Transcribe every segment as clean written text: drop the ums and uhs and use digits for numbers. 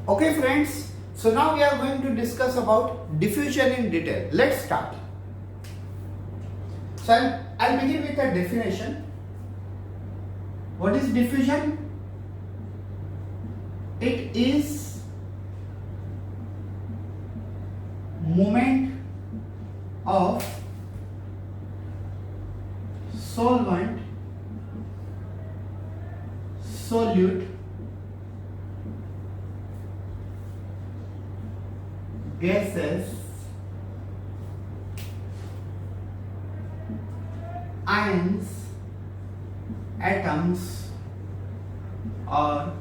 Okay friends, so now we are going to discuss about diffusion in detail. Let's start. So I'll begin with a definition. What is diffusion? It is movement of solvent, solute, gases, ions, atoms or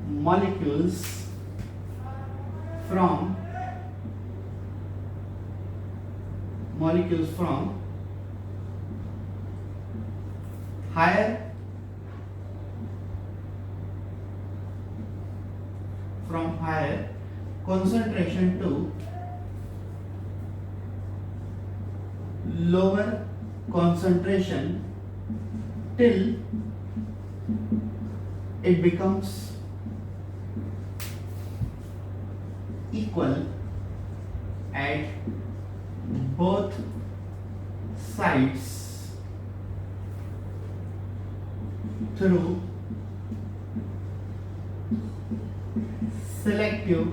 molecules from higher concentration to lower concentration till it becomes equal at both sides through selective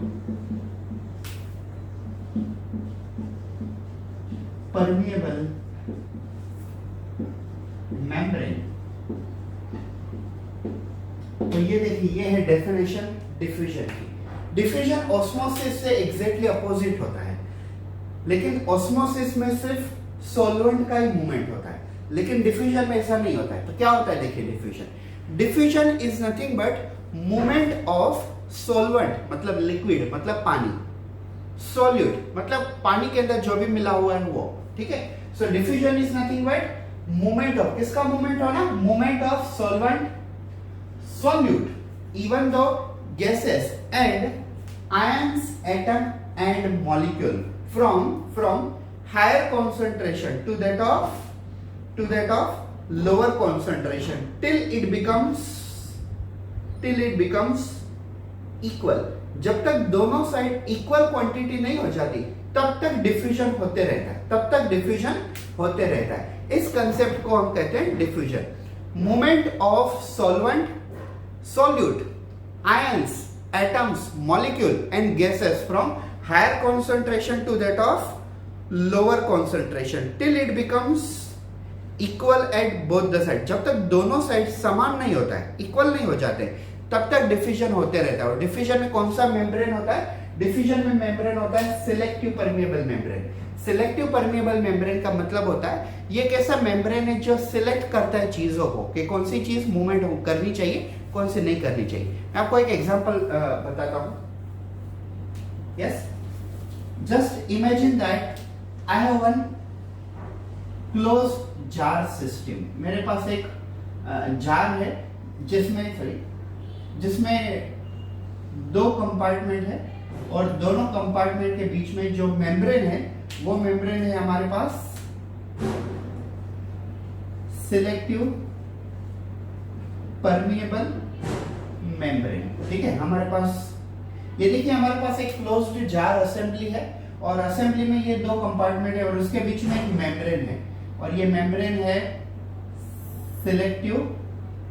permeable membrane. तो ये देखिए, ये है definition diffusion की. Diffusion osmosis से exactly opposite होता है, लेकिन ऑस्मोसिस में सिर्फ सॉल्वेंट का ही मूवमेंट होता है, लेकिन डिफ्यूजन में ऐसा नहीं होता है. तो क्या होता है, देखिए diffusion is nothing but movement of solvent मतलब लिक्विड मतलब पानी, सॉल्यूट मतलब पानी के अंदर जो भी मिला हुआ है वो. ठीक है. So diffusion is nothing but movement of, किसका मूवमेंट होना, movement of solvent, solute even though gases and ions, atom and molecule from higher concentration to that of lower concentration till it becomes equal. जब तक दोनों side equal quantity नहीं हो जाती तब तक डिफ्यूजन होते रहता है. इस कंसेप्ट को हम कहते हैं diffusion. Movement of solvent, solute, ions, atoms, molecule and gases from higher concentration to that of lower concentration till it becomes equal at both the sides. जब तक दोनों साइड समान नहीं होता है, इक्वल नहीं हो जाते, तब तक डिफ्यूजन होते रहता है. और डिफ्यूजन में कौन सा मेम्ब्रेन होता है, डिफ्यूजन में मेम्ब्रेन होता है selective permeable membrane. Selective permeable membrane का मतलब होता है ये कैसा मेम्ब्रेन है जो सिलेक्ट करता है चीजों को कि कौन सी चीज मूवमेंट करनी चाहिए, कौन सी नहीं करनी चाहिए. मैं आपको एक एग्जांपल बताता हूं. Yes, just imagine that I have one clause jar system. मेरे पास एक जार है जिसमें दो कंपार्टमेंट है और दोनों कंपार्टमेंट के बीच में जो मेम्ब्रेन है वो मेम्ब्रेन है हमारे पास सिलेक्टिव परमिएबल मेम्ब्रेन. ठीक है. हमारे पास ये देखिए, हमारे पास एक क्लोज्ड जार असेंबली है और असेंबली में ये दो कंपार्टमेंट है और उसके बीच में एक मेम्ब्रेन है और ये मेम्ब्रेन है सिलेक्टिव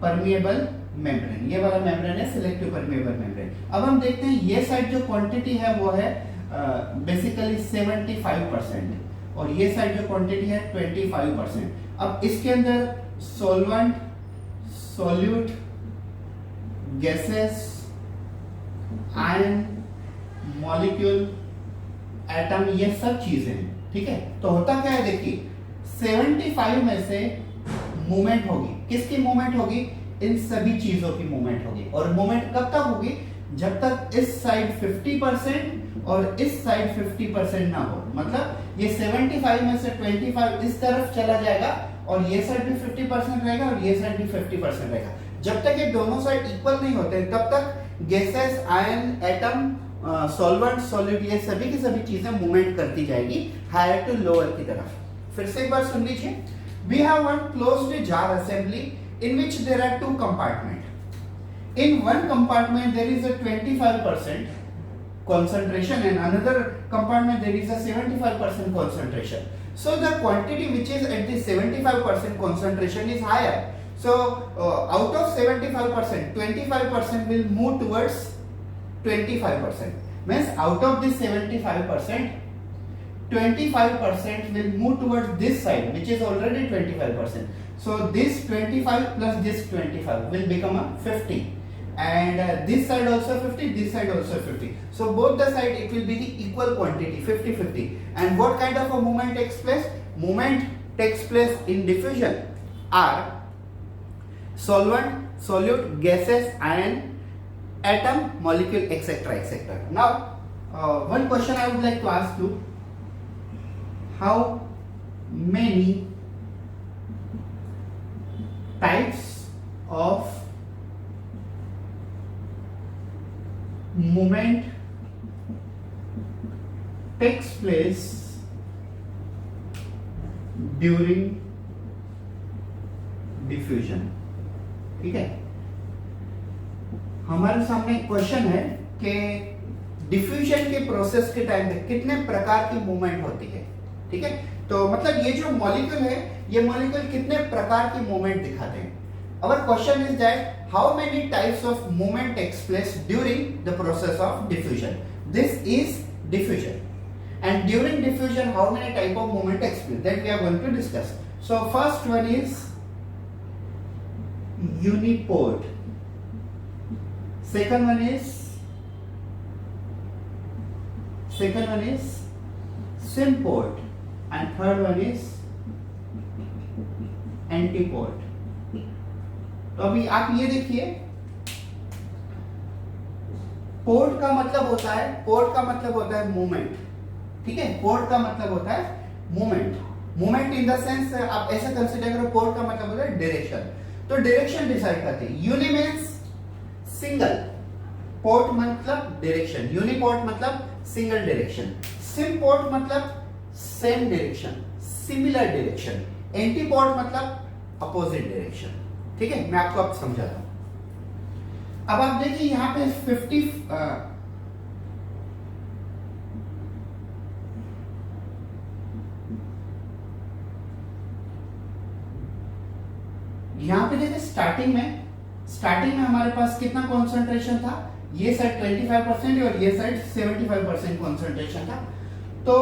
परमिएबल मेम्ब्रेन. ये वाला मेम्ब्रेन है सिलेक्टिव परमिएबल मेम्ब्रेन. अब हम देखते हैं ये साइड जो क्वांटिटी है वो है बेसिकली 75% और ये साइड जो क्वांटिटी है 25%. अब इसके अंदर solvent, solute, gases, ion, molecule, atom, ये सब चीजें हैं. ठीक है. तो होता क्या है, देखिए 75 में से मूवमेंट होगी. किसकी मूवमेंट होगी, इन सभी चीजों की मूवमेंट होगी. और मूवमेंट कब तक होगी, जब तक इस साइड 50% और इस साइड 50% ना हो. मतलब ये 75 में से 25 इस तरफ चला जाएगा और ये साइड भी 50% रहेगा और ये साइड भी 50% रहेगा. जब तक ये दोनों साइड इक्वल नहीं होते तब तक gases, ion, atom, solvent, solute, ये सभी की सभी चीजें मूवमेंट करती जाएगी हायर टू लोअर की तरफ. फिर से एक बार सुन लीजिए. We have one closed jar assembly in which there are two compartments. In one compartment there is a 25% concentration and another compartment there is a 75% concentration. So the quantity which is at the 75% concentration is higher. So out of 75%, 25% will move towards 25%. Means out of this 75%, 25% will move towards this side, which is already 25%. So this 25 plus this 25 will become a 50. And this side also 50, this side also 50. So both the side it will be the equal quantity, 50-50. And what kind of a movement takes place? Movement takes place in diffusion are solvent, solute, gases, ion, atom, molecule, etc. etc. Now one question I would like to ask you: how many types of movement takes place during diffusion? ठीक है, हमारे सामने question है कि diffusion के process के time पे कितने प्रकार की मूवमेंट होती है. ठीक है, तो मतलब ये जो मॉलिक्यूल है, ये मॉलिक्यूल कितने प्रकार की मूवमेंट दिखाते हैं. Our question is that how many types of movement takes place during the process of diffusion. This is diffusion, and during diffusion how many type of movement takes place, that we are going to discuss. So first one is uniport, second one is symport, and third one is antiport. तो अभी आप ये देखिए, port का मतलब होता है movement. ठीक है, पोर्ट का मतलब होता है मूवमेंट इन द सेंस आप ऐसे कंसीडर करो, पोर्ट का मतलब होता है डायरेक्शन. तो डायरेक्शन डिसाइड करते हैं. यूनि मींस सिंगल, पोर्ट मतलब डायरेक्शन, यूनिपोर्ट मतलब सिंगल डायरेक्शन, सिम्पोर्ट मतलब same direction, similar direction, antiport मतलब अपोजिट डायरेक्शन. ठीक है, मैं आपको अब समझा रहा हूं. अब आप देखिए यहां पे 50 यहां पे देखिए स्टार्टिंग में हमारे पास कितना कॉन्सेंट्रेशन था. ये साइड 25% और ये साइड 75% कॉन्सेंट्रेशन था. तो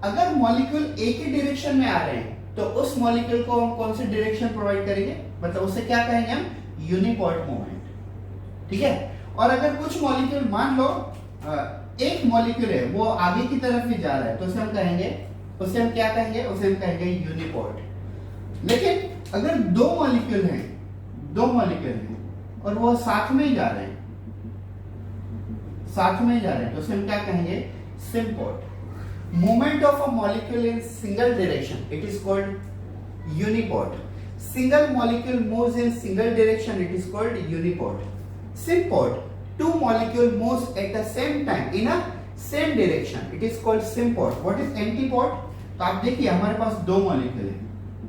अगर मॉलिक्यूल एक ही डायरेक्शन में आ रहे हैं तो उस मॉलिक्यूल को हम कौन सी डायरेक्शन प्रोवाइड करेंगे, मतलब उसे क्या कहेंगे हम, यूनिपोर्ट मूवमेंट. ठीक है, और अगर कुछ मॉलिक्यूल, मान लो एक मॉलिक्यूल है वो आगे की तरफ ही जा रहा है, तो उसे हम क्या कहेंगे, उसे हम कहेंगे यूनिपोर्ट. लेकिन अगर दो मॉलिक्यूल हैं और वो साथ में जा रहे हैं तो उसे हम क्या कहेंगे, symport. Movement of a molecule in single direction, it is called uniport. Single molecule moves in single direction, it is called uniport. Symport, two molecule moves at the same time in a same direction, it is called symport. What is antiport? तो आप देखिए हमारे पास दो molecule हैं.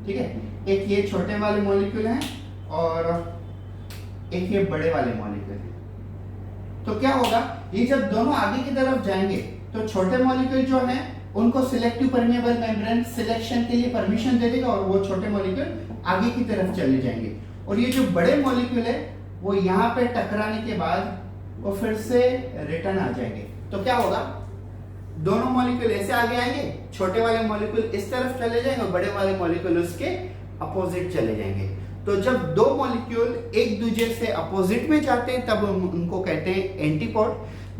ठीक है, एक ये छोटे वाले मॉलिक्यूल हैं और एक ये बड़े वाले मॉलिक्यूल हैं. तो क्या होगा, ये जब दोनों आगे की तरफ जाएंगे तो छोटे मॉलिक्यूल जो हैं उनको सिलेक्टिव परमेबल मेम्ब्रेन सिलेक्शन के लिए परमिशन दे देगा और वो छोटे मॉलिक्यूल आगे की तरफ चले जाएंगे. और ये जो बड़े मॉलिक्यूल है वो यहाँ पे टकराने के बाद वो फिर से रिटर्न आ जाएंगे. तो क्या होगा, दोनों मॉलिक्यूल ऐसे आगे आएंगे, छोटे वाले मॉलिक्यूल इस तरफ चले जाएंगे और बड़े वाले मॉलिक्यूल उसके अपोजिट चले जाएंगे. तो जब दो मॉलिक्यूल एक दूसरे से अपोजिट में जाते हैं तब हम उनको कहते हैं एंटीपोर्ट.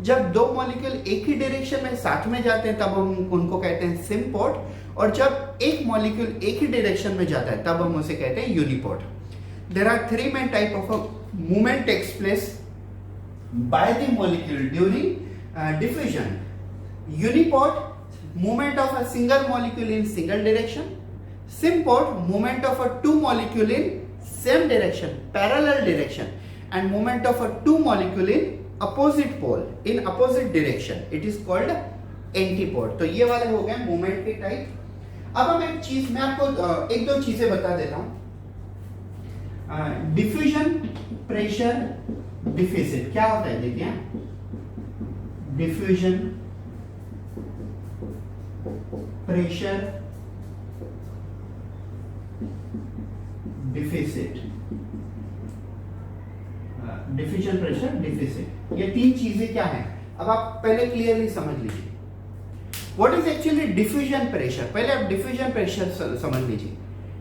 जब दो मॉलिक्यूल एक ही डायरेक्शन में साथ में जाते हैं तब हम उनको कहते हैं सिम्पोर्ट. और जब एक मॉलिक्यूल एक ही डायरेक्शन में जाता है तब हम उसे कहते हैं uniport. There are three main type of movement takes place by the molecule during diffusion. Uniport, movement of a single molecule in single direction. Symport, movement of a two molecule in same direction, parallel direction. And movement of a two molecule in opposite pole, in opposite direction, it is called antiport. तो ये वाले हो गए movement के type. अब हम एक चीज, मैं आपको एक दो चीजें बता देता हूं. डिफ्यूजन प्रेशर डिफिसिट क्या होता है, देखिए diffusion pressure deficit, diffusion pressure deficit, ये तीन चीजें क्या है अब आप पहले क्लियरली समझ लीजिए। What is actually diffusion pressure, पहले आप डिफ्यूजन प्रेशर समझ लीजिए।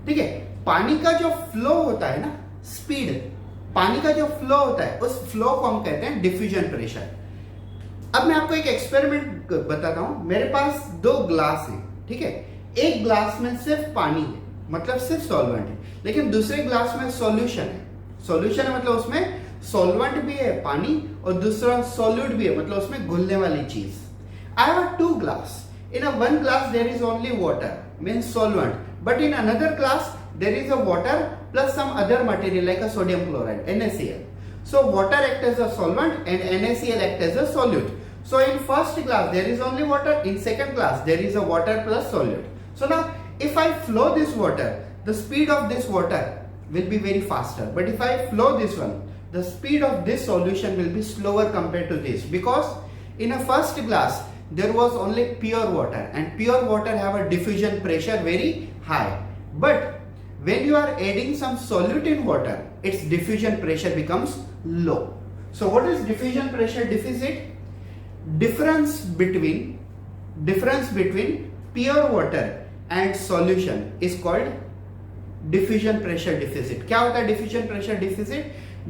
ठीक है, पानी का जो फ्लो होता है ना, स्पीड, पानी का जो फ्लो होता है उस फ्लो को हम कहते हैं डिफ्यूजन प्रेशर। अब मैं आपको एक एक्सपेरिमेंट बताता हूं। मेरे पास दो ग्लास हैं, ठीक है, एक ग्लास में सिर्फ पानी है, मतलब सिर्फ सॉल्वेंट है, लेकिन दूसरे ग्लास में सॉल्यूशन है। सॉल्यूशन है मतलब उसमें सॉल्वेंट भी है पानी, और दूसरा सॉल्यूट भी है मतलब उसमें घुलने वाली चीज। I have two glass, in a one glass there is only water, means solvent, but in another glass there is a water plus some other material like a sodium chloride, NaCl. So water acts as a solvent and NaCl acts as a solute. So in first glass there is only water, in second glass there is a water plus solute. So now if I flow this water, the speed of this water will be very faster, but if I flow this one, the speed of this solution will be slower compared to this, because in a first glass there was only pure water, and pure water have a diffusion pressure very high, but when you are adding some solute in water, its diffusion pressure becomes low. So what is diffusion pressure deficit? Difference between pure water and solution is called diffusion pressure deficit. क्या होता है diffusion pressure deficit?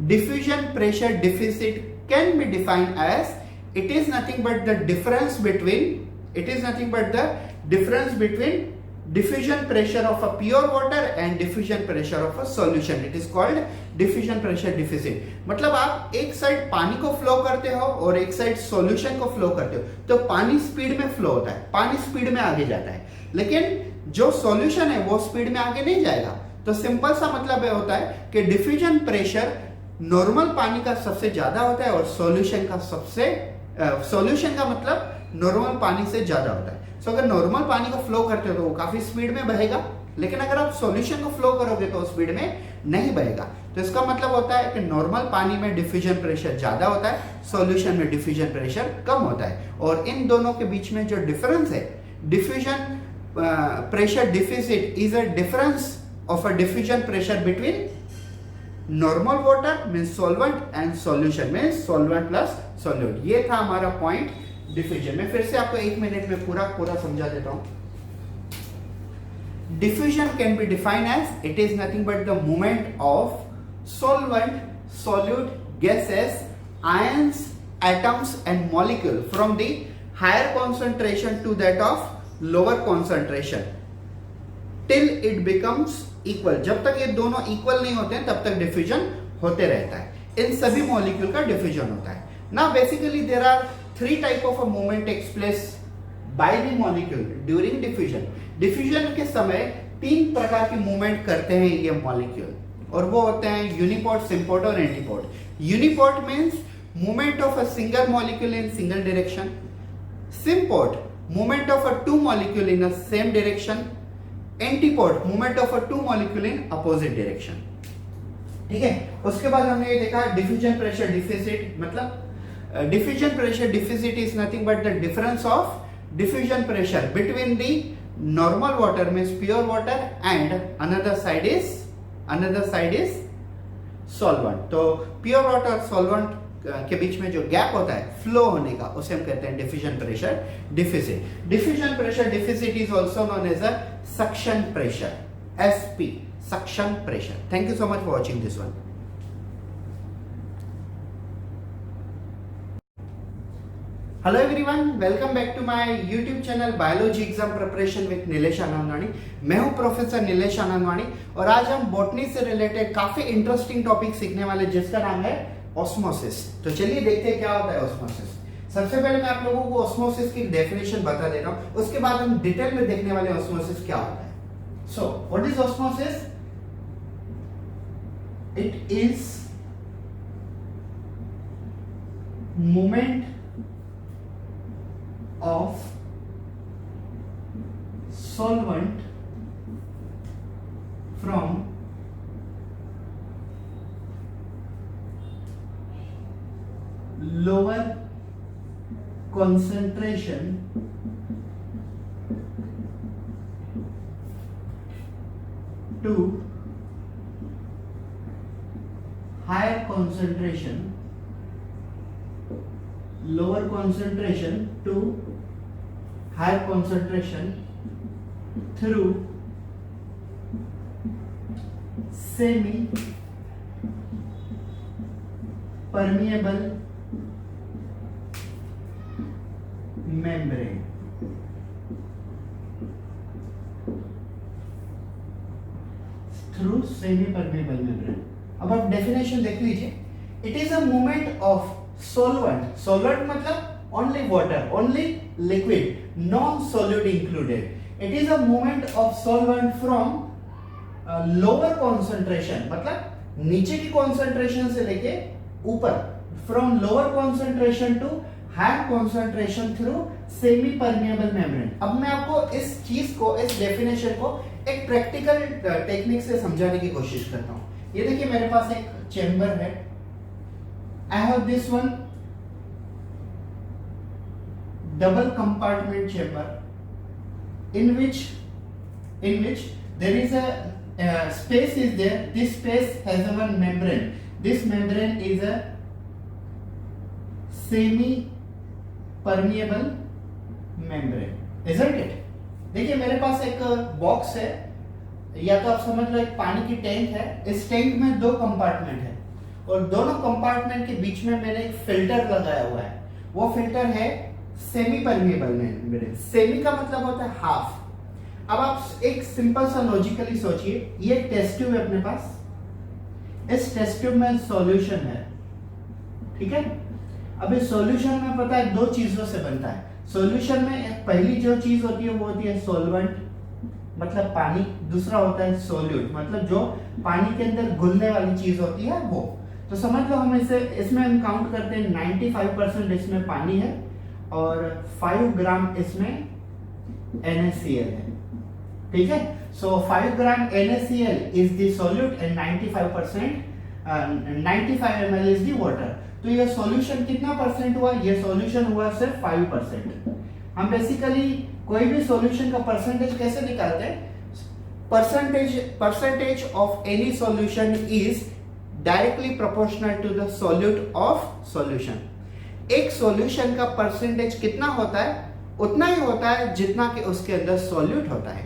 Diffusion pressure deficit can be defined as it is nothing but the difference between diffusion pressure of a pure water and diffusion pressure of a solution. It is called diffusion pressure deficit. मतलब आप एक side पानी को flow करते हो और एक side solution को फ्लो करते हो, तो पानी स्पीड में फ्लो होता है, पानी स्पीड में आगे जाता है, लेकिन जो सॉल्यूशन है वो स्पीड में आगे नहीं जाएगा। तो सिंपल सा मतलब ये होता है कि डिफ्यूजन प्रेशर नॉर्मल पानी का सबसे ज्यादा होता है और सॉल्यूशन का मतलब नॉर्मल पानी से ज्यादा होता है। सो अगर नॉर्मल पानी को फ्लो करते हो तो वो काफी स्पीड में बहेगा, लेकिन अगर आप सॉल्यूशन को फ्लो करोगे तो स्पीड में नहीं बहेगा। तो इसका मतलब होता है कि नॉर्मल पानी में डिफ्यूजन प्रेशर ज्यादा होता है, सॉल्यूशन में डिफ्यूजन प्रेशर कम होता है, और इन दोनों के बीच में जो डिफरेंस है, diffusion pressure deficit is a difference of a diffusion pressure between normal water means solvent and solution में सॉल्वेंट प्लस सॉल्यूट। ये था हमारा पॉइंट डिफ्यूजन में। फिर से आपको 1 मिनट में पूरा समझा देता हूं। Diffusion can be defined as it is nothing but the movement of solvent, solute, gases, ions, atoms and molecule from the higher concentration to that of lower concentration till it becomes equal. जब तक ये दोनों equal नहीं होते हैं तब तक diffusion होते रहता है। इन सभी मॉलिक्यूल का डिफ्यूजन होता है। Now basically there are 3 type of a movement takes place by the molecule during diffusion. Diffusion के समय 3 प्रकार की मूवमेंट करते हैं ये मॉलिक्यूल, और वो होते हैं यूनिपोर्ट, सिम्पोर्ट और antiport. Uniport means movement of a single molecule in single direction. Symport movement of a 2 molecule in a same direction. Antiport movement of a 2 molecule in opposite direction. ठीक है, उसके बाद हमने ये देखा डिफ्यूजन प्रेशर डिफिसिट, मतलब diffusion pressure deficit is nothing but the difference of diffusion pressure between the normal water means pure water and another side is solvent. तो pure water और सॉल्वेंट के बीच में जो गैप होता है फ्लो होने का, उसे हम कहते हैं diffusion pressure deficit. Diffusion pressure deficit is also known as a suction pressure, SP, suction pressure. Thank you so much for watching this one. Hello everyone, welcome back to my YouTube channel biology exam preparation with Nilesh Anandwani. मैं हूं professor Nilesh आनंदवानी, और आज हम botany से related काफी interesting topic सीखने वाले जिसका नाम है ऑस्मोसिस। तो चलिए देखते हैं क्या होता है ऑस्मोसिस। सबसे पहले मैं आप लोगों को ऑस्मोसिस की डेफिनेशन बता दे रहा हूं, उसके बाद हम डिटेल में देखने वाले ऑस्मोसिस क्या होता है। So what is osmosis? It is movement of solvent from lower concentration to higher concentration, lower concentration to higher concentration through semi permeable membrane. Through semi permeable membrane. अब आप डेफिनेशन देख लीजिए. It is a movement of solvent. Solvent मतलब only water, only liquid, non solid included. It is a movement of solvent from lower concentration, मतलब नीचे की concentration से लेके ऊपर, from lower concentration to higher concentration through semi permeable membrane. अब मैं आपको इस चीज को, इस डेफिनेशन को एक प्रैक्टिकल टेक्निक से समझाने की कोशिश करता हूं. ये देखिए मेरे पास एक चेंबर है. I have this one double compartment chamber in which there is a space is there. This space has a one membrane. This membrane is a semi permeable membrane, isn't it? देखिए मेरे पास एक box है, या तो आप समझ लो एक पानी की टैंक है. इस टैंक में दो कंपार्टमेंट है और दोनों कंपार्टमेंट के बीच में मैंने एक फिल्टर लगाया हुआ है. वो फिल्टर है सेमी परमेबल मेम्ब्रेन. सेमी का मतलब होता है हाफ. अब आप एक सिंपल सा लॉजिकली सोचिए. ये टेस्ट ट्यूब है अपने पास. इस टेस्ट ट्यूब में सॉल्यूशन है, ठीक है. अब इस सॉल्यूशन में पता है दो चीजों से बनता है. सॉल्यूशन में पहली जो चीज होती है वो होती है सॉल्वेंट, मतलब पानी. दूसरा होता है सोल्यूट, मतलब जो पानी के अंदर घुलने वाली चीज होती है वो. तो समझ लो हम इसमें हम काउंट करते हैं 95% इसमें पानी है और 5 ग्राम इसमें NaCl है, ठीक है. सो 5 ग्राम NaCl is the solute and 95 ml is the water. तो ये सॉल्यूशन कितना परसेंट हुआ? ये सॉल्यूशन हुआ सिर्फ 5%. हम बेसिकली कोई भी सॉल्यूशन का परसेंटेज कैसे निकालते हैं? Percentage of any solution is directly proportional to the solute of solution. एक सॉल्यूशन का परसेंटेज कितना होता है? उतना ही होता है जितना कि उसके अंदर सॉल्यूट होता है.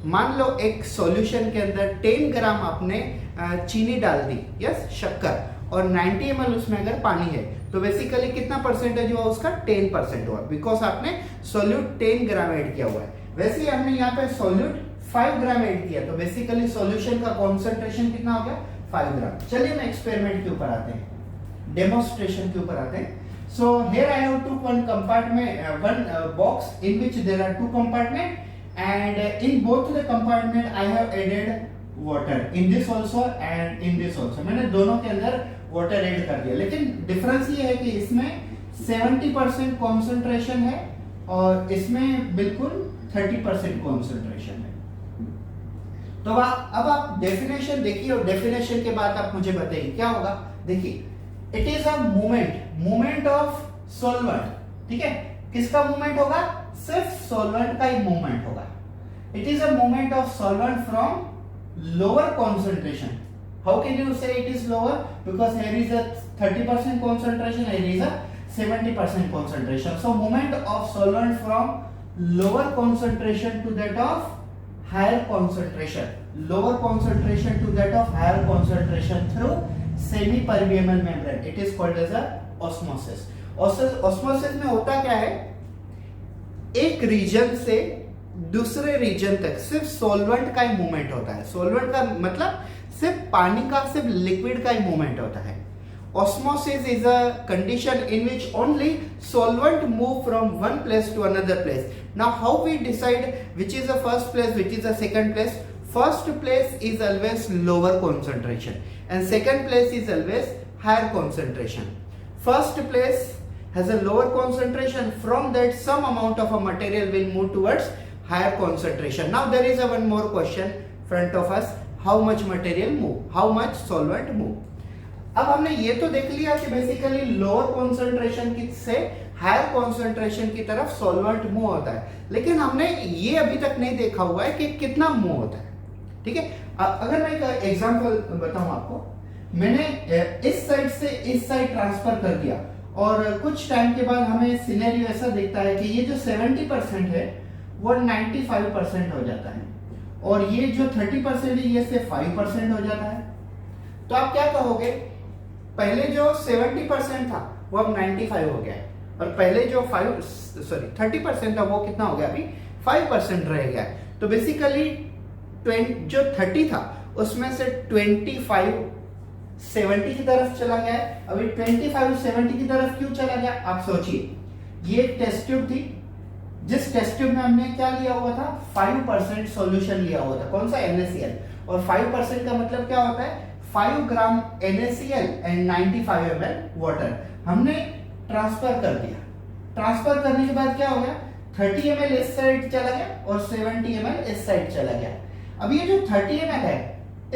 मान लो एक सॉल्यूशन के अंदर 10 ग्राम आपने चीनी डाल दी, यस, शक्कर, और 90 ml उसमें अगर पानी है, तो बेसिकली कितना परसेंटेज हुआ उसका? 10% हुआ, बिकॉज आपने सॉल्यूट 10 ग्राम ऐड किया हुआ है. वैसे ही हमने यहाँ पे सॉल्यूट 5 ग्राम ऐड किया, तो बेसिकली सॉल्यूशन का कॉन्सेंट्रेशन कितना हो गया? 5 ग्राम. चलिए मैं एक्सपेरिमेंट के ऊपर आते हैं, डेमोन्स्ट्रेशन के ऊपर आते हैं. So here I have took one compartment, one box in which there are two compartment, and in both the compartment I have added water, in this also and in this also. मैंने दोनों के अंदर water add कर दिया. लेकिन difference ये है कि इसमें 70% कॉन्सेंट्रेशन है और इसमें बिल्कुल 30% कॉन्सेंट्रेशन है. तो अब आप डेफिनेशन देखिए और डेफिनेशन के बाद आप मुझे बताइए क्या होगा. देखिए it is a movement of solvent, ठीक है. किसका मूवमेंट होगा? सिर्फ सॉल्वेंट का ही मूवमेंट होगा. It is a movement of solvent from lower concentration. How can you say it is lower? Because here is a 30% concentration, here is a 70% concentration. So movement of solvent from lower concentration to that of higher concentration, lower concentration to that of higher concentration through semi permeable membrane. It is called as a osmosis. Osmosis में होता क्या है? एक reason से दूसरे reason तक सिर्फ solvent का ही मूवमेंट होता है. सॉल्वेंट का मतलब सिर्फ पानी का, सिर्फ लिक्विड का ही मूवमेंट होता है. Osmosis is a condition in which only solvent move from one place to another place. Now how we decide which is the first place, which is the second place? First place is always lower concentration and second place is always higher concentration. First place has a lower concentration, from that some amount of a material will move towards higher concentration. Now there is a one more question front of us. How much material move? How much solvent move? अब हमने ये तो देख लिया कि basically lower concentration की से higher concentration की तरफ सॉल्वेंट मूव होता है, लेकिन हमने ये अभी तक नहीं देखा हुआ है कि कितना मूव होता है। ठीक है, अगर मैं एक एग्जांपल बताऊं आपको, मैंने इस साइड से इस साइड ट्रांसफर कर दिया और कुछ टाइम के बाद हमें सिनेरियो ऐसा दिखता है कि ये जो 70% है वो 95% हो जाता है और ये जो 30% है ये से 5% हो जाता है। तो आप क्या कहोगे, पहले जो 70% था वो अब 95 हो गया है और पहले जो 30% था वो कितना हो गया, अभी 5% रह गया है। तो बेसिकली जो 30 था उसमें से 25 70 की तरफ चला गया है। अभी 25 70 की तरफ क्यों चला गया, आप सोचिए। ये टेस्ट ट्यूब थी, जिस टेस्ट ट्यूब में हमने क्या लिया हुआ था, 5% सॉल्यूशन लिया हुआ था, कौन सा, NaCl। और 5% का मतलब क्या होता है, 5 ग्राम NaCl एंड 95 ml वाटर हमने ट्रांसफर कर दिया। ट्रांसफर करने के बाद क्या हो गया, 30 ml इस साइड चला गया और 70 ml इस साइड चला गया। अब ये जो 30 ml है,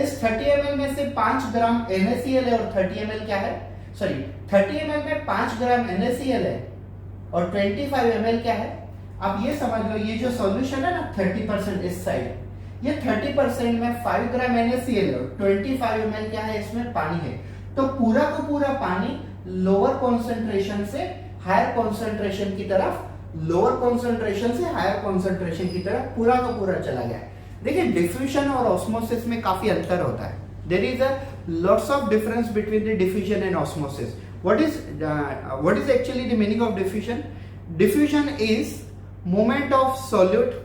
इस 30 ml में से 5 ग्राम NaCl है और 30 ml क्या है, 30 ml में 5 ग्राम NaCl है और 25 ml क्या है। आप ये समझ लो, ये जो सॉल्यूशन है ना 30% इस साइड, ये 30% में 5 ग्राम NaCl और 25 ml क्या है, इसमें पानी है। तो पूरा का पूरा पानी लोअर कॉन्सेंट्रेशन से हायर कॉन्सेंट्रेशन की तरफ, लोअर कॉन्सेंट्रेशन से हायर कॉन्सेंट्रेशन की तरफ पूरा का पूरा चला गया है। देखिए, डिफ्यूजन और ऑस्मोसिस में काफी अंतर होता है। There is a lots of difference between the diffusion and osmosis. What is actually the meaning of diffusion? Diffusion is movement of solute,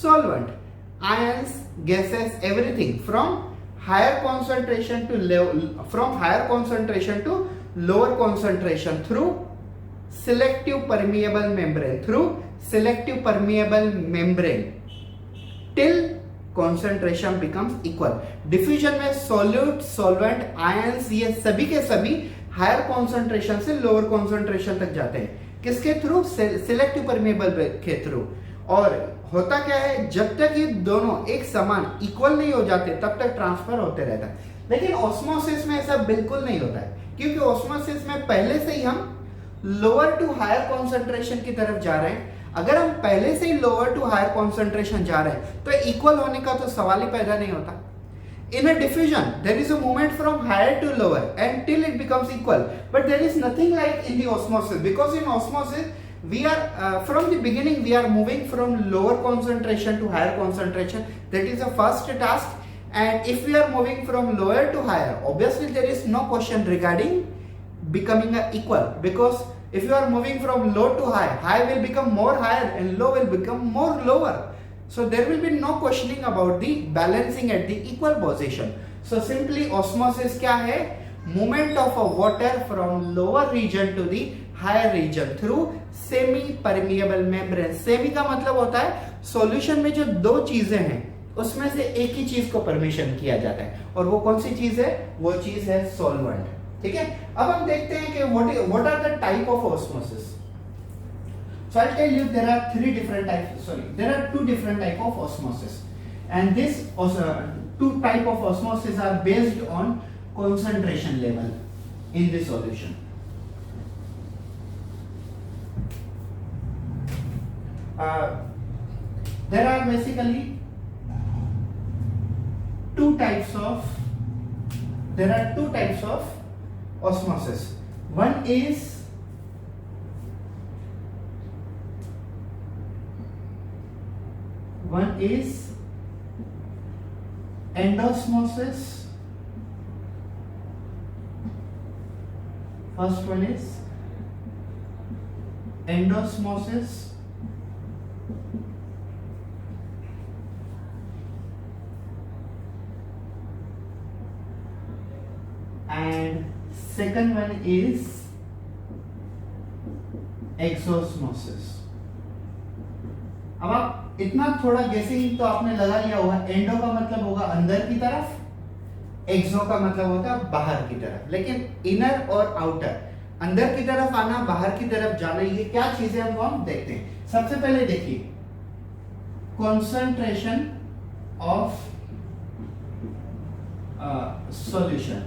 solvent, ions, gases, everything from higher concentration to lower concentration through selective permeable membrane till concentration becomes equal. diffusion में solute, solvent, ions ये सभी के सभी higher concentration से lower concentration तक जाते हैं। किसके थ्रू? सिलेक्टिव परमेबल के थ्रू। और होता क्या है, जब तक ये दोनों एक समान इक्वल नहीं हो जाते तब तक ट्रांसफर होते रहता है। लेकिन ऑस्मोसिस में ऐसा बिल्कुल नहीं होता है, क्योंकि ऑस्मोसिस में पहले से ही हम लोअर टू हायर कॉन्सेंट्रेशन की तरफ जा रहे हैं। अगर हम पहले से ही लोअर टू हायर कॉन्सेंट्रेशन जा रहे हैं तो इक्वल होने का तो सवाल ही पैदा नहीं होता। In a diffusion, there is a movement from higher to lower until it becomes equal. But there is nothing like in the osmosis, because in osmosis we are from the beginning we are moving from lower concentration to higher concentration. That is the first task. And if we are moving from lower to higher, obviously there is no question regarding becoming equal, because if you are moving from low to high, high will become more higher and low will become more lower. So there will be no questioning about the balancing at the equal position. So simply osmosis क्या है? Movement of a water from lower region to the higher region through semi permeable membrane. Semi का मतलब होता है solution में जो दो चीजें हैं उसमें से एक ही चीज को परमिशन किया जाता है, और वो कौन सी चीज है? वो चीज है solvent। ठीक है, अब हम देखते हैं कि what are the type of osmosis. So I'll tell you there are two different type of osmosis, and this two type of osmosis are based on concentration level in the solution. There are basically two types of osmosis. One is endosmosis. First one is endosmosis, and second one is exosmosis. अब आप इतना थोड़ा गेसिंग तो आपने लगा लिया होगा। एंडो का मतलब होगा अंदर की तरफ, एक्सो का मतलब होता है बाहर की तरफ। लेकिन इनर और आउटर, अंदर की तरफ आना, बाहर की तरफ जाना, ये क्या चीजें हम देखते हैं। सबसे पहले देखिए कॉन्सेंट्रेशन ऑफ सॉल्यूशन।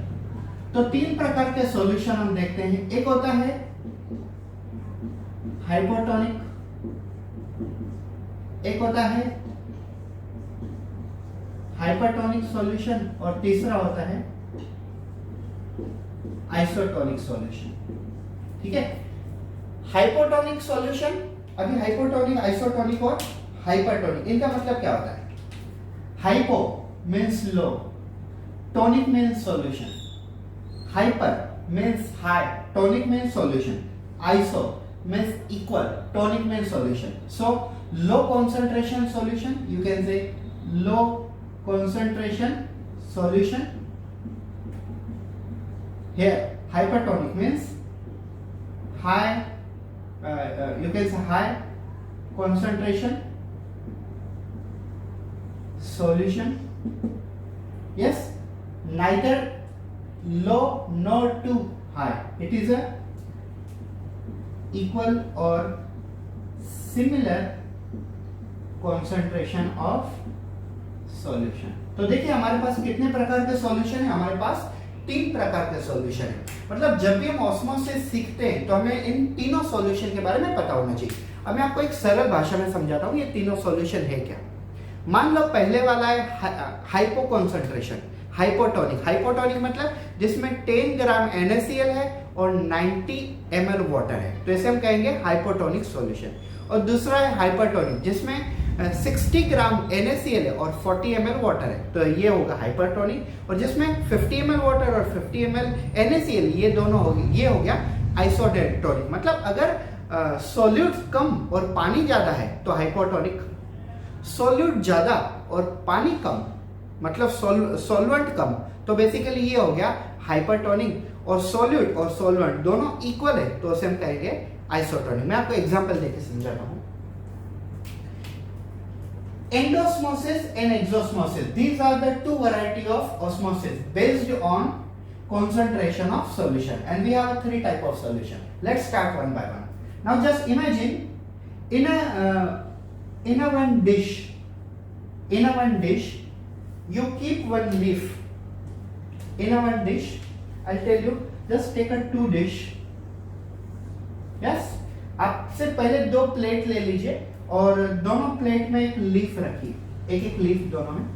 तो तीन प्रकार के सॉल्यूशन हम देखते हैं। एक होता है हाइपोटोनिक, एक होता है हाइपरटोनिक सॉल्यूशन और तीसरा होता है आइसोटोनिक सॉल्यूशन। ठीक है, हाइपोटोनिक सॉल्यूशन, अभी हाइपोटोनिक, आइसोटोनिक और हाइपरटोनिक, इनका मतलब क्या होता है? Hypo means low, tonic means solution, hyper means high, tonic means solution, iso means equal, tonic means solution. So low concentration solution, you can say low concentration solution. Here hypertonic means high, you can say high concentration solution. Yes, neither low nor too high, it is a equal or similar concentration of solution. तो देखिए हमारे पास कितने प्रकार के solution है? हमारे पास तीन प्रकार के सॉल्यूशन है। मतलब जब भी हम ऑस्मोसिस सीखते हैं तो हमें इन तीनों सॉल्यूशन के बारे में पता होना चाहिए। अब मैं आपको एक सरल भाषा में समझाता हूँ ये तीनों सॉल्यूशन है क्या। मान लो पहले वाला है हाइपो कॉन्सेंट्रेशन, हाइपोटोनिक। हाइपोटोनिक मतलब जिसमें 10 ग्राम NaCl है और 90 ml वाटर है, तो इसे हम कहेंगे हाइपोटोनिक सॉल्यूशन। और दूसरा है हाइपरटोनिक जिसमें 60 ग्राम NaCl है और 40 ml वाटर है, तो ये होगा हाइपरटोनिक। और जिसमें 50 ml वाटर और 50 ml NaCl, ये दोनों हो गए, ये हो गया आइसोटोनिक। मतलब अगर सॉल्यूट कम और पानी ज्यादा है तो हाइपोटोनिक, सॉल्यूट ज्यादा और पानी कम मतलब सॉल्वेंट कम, तो बेसिकली ये हो गया हाइपरटोनिक। और सॉल्यूट और सॉल्वेंट दोनों इक्वल है तो उसे हम कहेंगे आइसोटोनिक। मैं आपको एग्जांपल देके समझाता हूं। Endosmosis and exosmosis, these are the two variety of osmosis based on concentration of solution, and we have three type of solution. Let's start one by one. Now just imagine in a one dish you keep one leaf. In a one dish, I'll tell you, just take a two dish. Yes, आपसे पहले दो plate ले लीजिए और दोनों plate में एक leaf रखिए, एक एक लीफ दोनों में।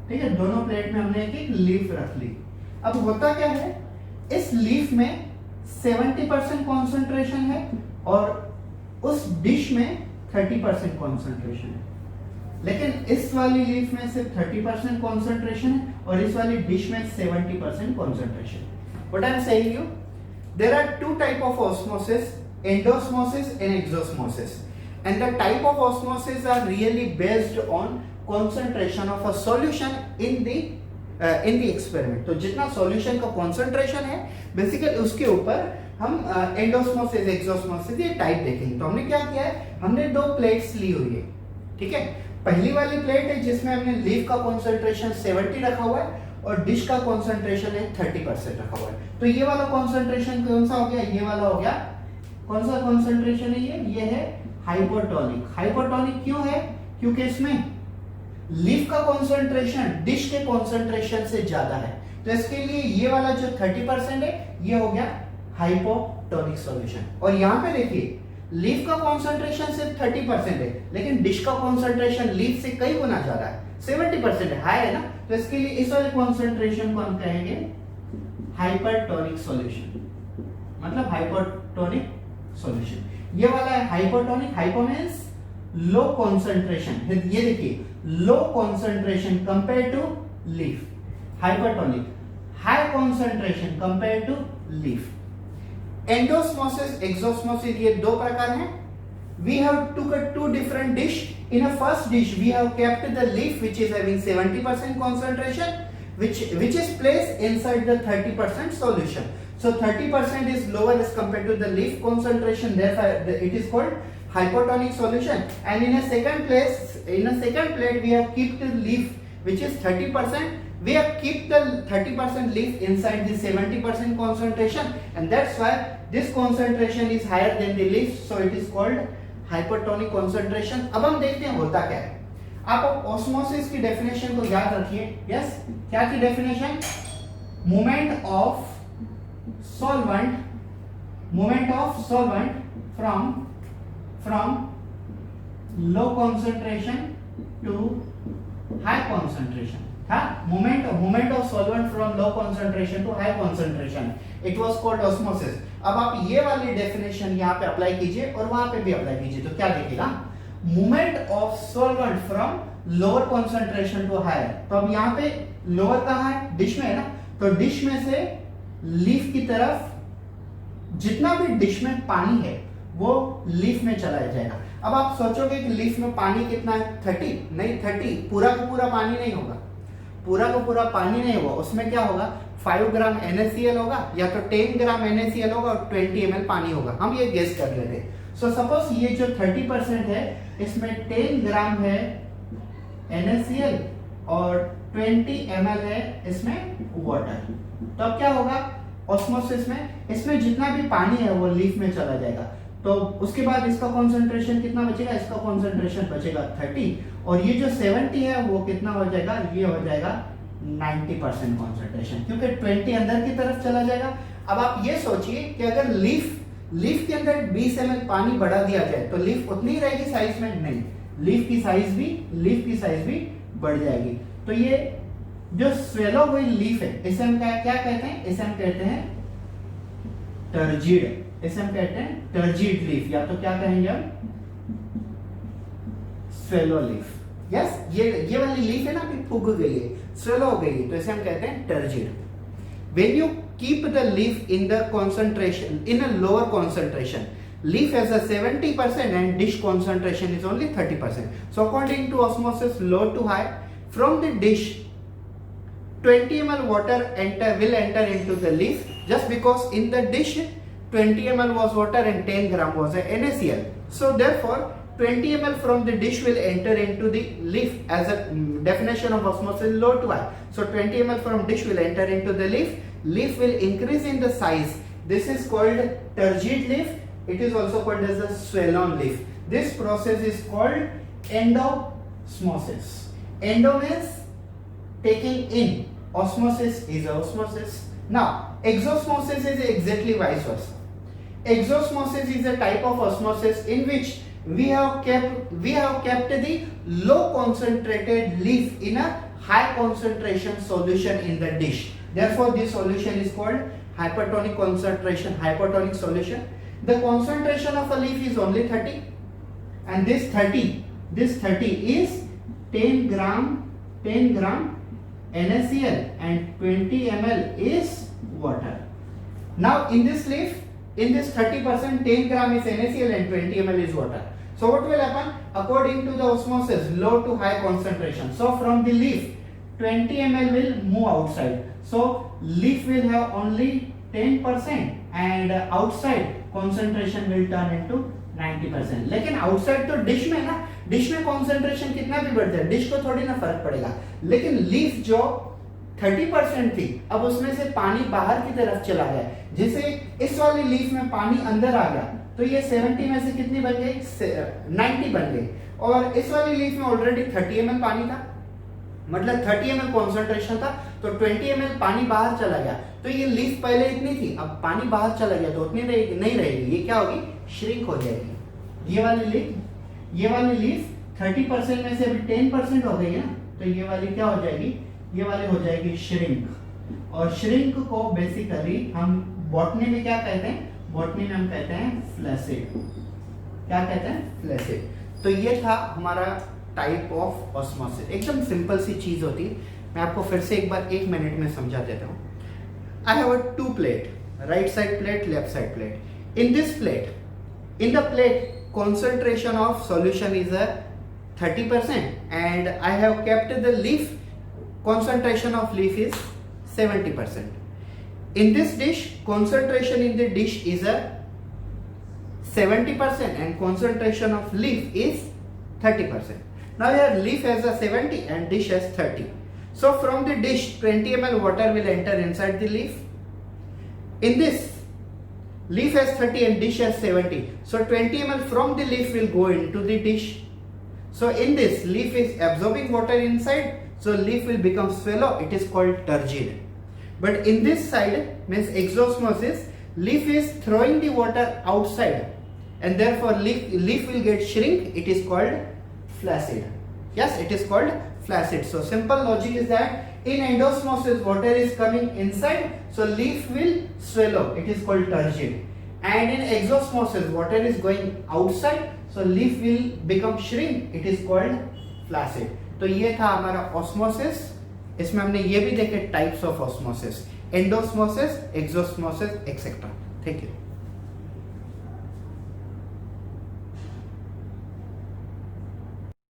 ठीक है, दोनों प्लेट में हमने एक एक लीफ रख ली। अब होता क्या है, इस लीफ में 70% कॉन्सेंट्रेशन है और उस डिश में 30% कॉन्सेंट्रेशन है, लेकिन इस वाली लीफ में सिर्फ 30% कॉन्सेंट्रेशन है और इस वाली डिश में 70% कॉन्सेंट्रेशन है। What I am saying you, there are two type of osmosis, endosmosis and exosmosis, and the type of osmosis are really based on concentration of a solution in the experiment. तो जितना solution का concentration है basically उसके ऊपर हम endosmosis, exosmosis ये type देखेंगे। तो हमने क्या किया है, हमने दो प्लेट्स ली हुई है। ठीक है, पहली वाली प्लेट है जिसमें हमने लीफ का कॉन्सेंट्रेशन 70 रखा हुआ है और डिश का कॉन्सेंट्रेशन है 30% रखा हुआ है। तो ये वाला कॉन्सेंट्रेशन कौन सा हो गया, ये वाला हो गया। कौन सा कॉन्सेंट्रेशन है ये है हाइपोटोनिक। हाइपोटोनिक क्यों है, क्योंकि इसमें लीफ का कॉन्सेंट्रेशन डिश के कॉन्सेंट्रेशन से ज्यादा है, तो इसके लिए ये वाला जो 30% है ये हो गया हाइपोटोनिक सॉल्यूशन। और यहाँ पे देखिए लीफ का कॉन्सेंट्रेशन सिर्फ 30% है लेकिन डिश का कॉन्सेंट्रेशन लीफ से कई गुना ज्यादा है, 70% है, हाई है ना, तो इसके लिए इस वाले कॉन्सेंट्रेशन को हम कहेंगे हाइपरटोनिक सॉल्यूशन, मतलब हाइपोटोनिक सॉल्यूशन। ये वाला है hypotonic, hypo means low concentration, ये देखिए low concentration compare to leaf, hypertonic high concentration compare to leaf. Endosmosis, exosmosis ये दो प्रकार हैं। We have took a two different dish. In a first dish we have kept the leaf which is having 70% concentration which is placed inside the 30% solution. So 30% is lower as compared to the leaf concentration, therefore it is called hypotonic solution. And in a second plate we have kept the leaf which is 30%. We have kept the 30% leaf inside the 70% concentration, and that's why this concentration is higher than the leaf, so it is called hypertonic concentration. अब हम देखते हैं होता क्या है। आप osmosis की definition को याद रखिए। यस, क्या की definition? Movement of solvent from low concentration to high concentration. हाँ, movement of solvent from low concentration to high concentration, it was called osmosis. अब आप ये वाली डेफिनेशन यहाँ पे अप्लाई कीजिए और वहां पे भी अप्लाई कीजिए, तो क्या दिखेगा? Movement of solvent from lower concentration to higher. तो अब यहाँ पे लोअर कहाँ है? डिश में है ना, तो डिश में से लीफ की तरफ जितना भी डिश में पानी है वो लीफ में चला जाएगा। अब आप सोचोगे कि लीफ में पानी कितना है? 30 नहीं, 30 पूरा का पूरा पानी नहीं होगा, पूरा का पूरा पानी नहीं होगा। उसमें क्या होगा? 5 ग्राम NaCl होगा, या तो 10 ग्राम NaCl होगा और 20 ml पानी होगा। हम ये गेस कर लेते हैं। सो सपोज ये जो 30% है इसमें 10 ग्राम है NaCl और 20 ml है इसमें वाटर। तो अब क्या होगा? ऑस्मोसिस में इसमें जितना भी पानी है वो लीफ में चला जाएगा। तो उसके बाद इसका कॉन्सेंट्रेशन कितना बचेगा? इसका कॉन्सेंट्रेशन बचेगा 30, और ये जो 70 है वो कितना हो जाएगा? ये हो जाएगा 90% कॉन्सेंट्रेशन, क्योंकि 20 अंदर की तरफ चला जाएगा। अब आप ये सोचिए कि अगर लीफ के अंदर 20 ml पानी बढ़ा दिया जाए तो लीफ उतनी ही रहेगी साइज में? नहीं, लीफ की साइज भी बढ़ जाएगी। तो ये जो स्वेलो हुई लीफ है इसे हम क्या कहते हैं? इसे हम कहते हैं टर्जिड। इसे हम कहते हैं टर्जिड लीफ, या तो क्या कहेंगे हम? Swallow leaf. यस, ये वाली लीफ है ना, अभी फूग गई है, स्वेलो हो गई है, तो इसे हम कहते हैं turgid. When you keep the leaf in the concentration in a lower concentration, leaf has a 70% and dish concentration is only 30%. So according to osmosis low to high, from the dish 20 ml water will enter into the leaf, just because in the dish 20 ml was water and 10 gram was NaCl. So therefore 20 ml from the dish will enter into the leaf as a definition of osmosis low to high. So 20 ml from dish will enter into the leaf. Leaf will increase in the size. This is called turgid leaf. It is also called as a swellon leaf. This process is called endosmosis. Endo means taking in. Osmosis is osmosis. Now exosmosis is exactly vice versa. Exosmosis is a type of osmosis in which we have kept the low concentrated leaf in a high concentration solution in the dish. Therefore this solution is called hypertonic solution. The concentration of a leaf is only 30, and this 30 is 10 gram NaCl and 20 ml is water. Now in this leaf, in this 30%, 10 gram is NaCl and 20 ml is water. So what will happen? According to the osmosis, low to high concentration. So from the leaf, 20 ml will move outside. So leaf will have only 10% and outside concentration will turn into 90%. लेकिन outside तो dish में ना, dish में concentration कितना भी बढ़ जाए dish को थोड़ी ना फर्क पड़ेगा, लेकिन लीफ जो 30% थी अब उसमें से पानी बाहर की तरफ चला गया, जैसे इस वाली लीफ में पानी अंदर आ गया तो ये 70 में से कितनी बन गई? 90 बन गई, और इस वाली लीफ में ऑलरेडी 30 ml पानी था, मतलब 30 ml कॉन्सेंट्रेशन था, तो 20 ml पानी बाहर चला गया, तो ये लीफ पहले इतनी थी, अब पानी बाहर चला गया तो उतनी नहीं रहेगी, ये क्या होगी? श्रिंक हो जाएगी। ये वाली लीफ 30% में से अभी 10% हो गई है ना, तो ये वाली क्या हो जाएगी? ये वाली हो जाएगी श्रिंक। और श्रिंक को बेसिकली हम बॉटनी में क्या कहते हैं? बॉटनी में हम कहते हैं फ्लैसिड। क्या कहते हैं? फ्लैसिड। तो ये था हमारा टाइप ऑफ ऑस्मोसिस, एकदम सिंपल सी चीज होती है। मैं आपको फिर से एक बार 1 मिनट में समझा देता हूँ। I have a 2 plate, right side plate, left side plate. In this plate, in the plate concentration of solution is a 30% and I have kept the leaf concentration of leaf is 70%. In this dish concentration in the dish is a 70% and concentration of leaf is 30%. Now here leaf has a 70 and dish has 30. So from the dish 20 ml water will enter inside the leaf. In this leaf has 30 and dish has 70. So 20 ml from the leaf will go into the dish. So in this, leaf is absorbing water inside, so leaf will become swallow, it is called turgid. But in this side, means exosmosis, leaf is throwing the water outside and therefore leaf will get shrink, it is called flaccid. Yes, it is called flaccid. So simple logic is that in endosmosis water is coming inside, so leaf will swallow, it is called turgid. And in exosmosis water is going outside, so leaf will become shrink, it is called flaccid. तो ये था हमारा osmosis. इसमें हमने ये भी देखे types of osmosis, endosmosis, exosmosis etcetera. Thank you.